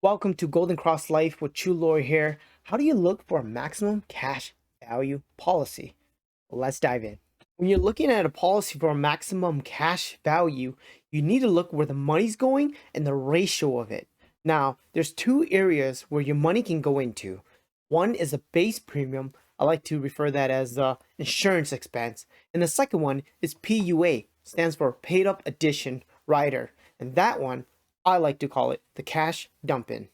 Welcome to Golden Cross Life with Chue here. How do you look for a maximum cash value policy? Let's dive in. When you're looking at a policy for a maximum cash value, you need to look where the money's going and the ratio of it. Now, there's two areas where your money can go into. One is a base premium. I like to refer that as the insurance expense. And the second one is PUA, stands for paid up addition rider. And that one, I like to call it the cash dump in.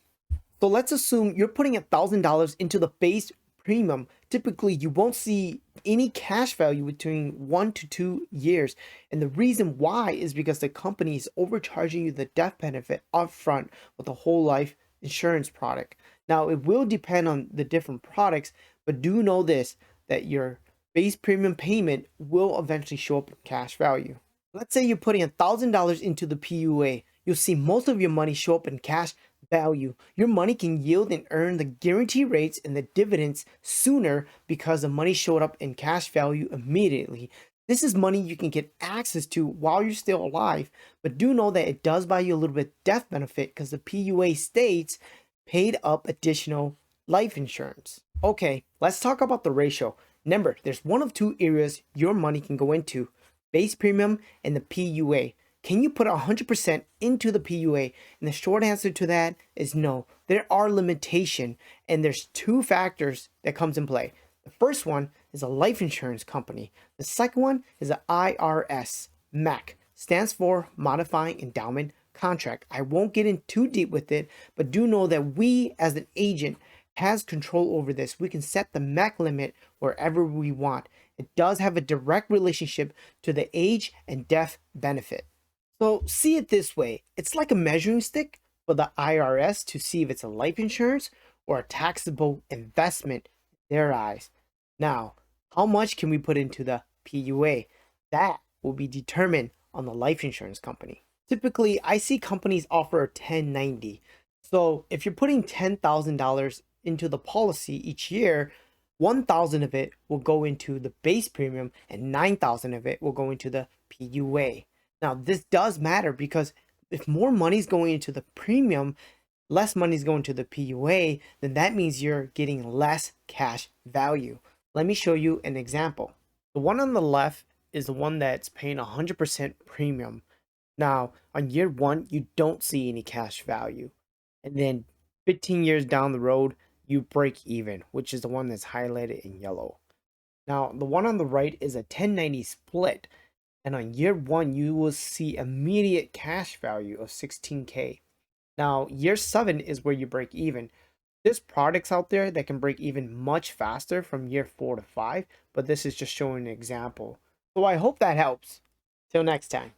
So let's assume you're putting $1,000 into the base premium. Typically, you won't see any cash value between 1 to 2 years. And the reason why is because the company is overcharging you the death benefit upfront with a whole life insurance product. Now, it will depend on the different products, but do know this, that your base premium payment will eventually show up in cash value. Let's say you're putting $1,000 into the PUA. You'll see most of your money show up in cash value. Your money can yield and earn the guarantee rates and the dividends sooner because the money showed up in cash value immediately. This is money you can get access to while you're still alive, but do know that it does buy you a little bit death benefit because the PUA states paid up additional life insurance. Okay, let's talk about the ratio. Remember, there's one of two areas your money can go into: base premium and the PUA. Can you put 100% into the PUA? And the short answer to that is no. There are limitations, and there's two factors that comes in play. The first one is a life insurance company. The second one is an IRS, MAC, stands for Modifying Endowment Contract. I won't get in too deep with it, but do know that we as an agent has control over this. We can set the MAC limit wherever we want. It does have a direct relationship to the age and death benefit. So see it this way, it's like a measuring stick for the IRS to see if it's a life insurance or a taxable investment in their eyes. Now, how much can we put into the PUA? That will be determined on the life insurance company. Typically, I see companies offer a 1090. So if you're putting $10,000 into the policy each year, 1,000 of it will go into the base premium and 9,000 of it will go into the PUA. Now, this does matter because if more money is going into the premium, less money is going to the PUA, then that means you're getting less cash value. Let me show you an example. The one on the left is the one that's paying 100% premium. Now, on year one, you don't see any cash value. And then 15 years down the road, you break even, which is the one that's highlighted in yellow. Now, the one on the right is a 1090 split. And on year one, you will see immediate cash value of 16K. Now, year 7 is where you break even. There's products out there that can break even much faster from year 4 to 5, but this is just showing an example. So I hope that helps. Till next time.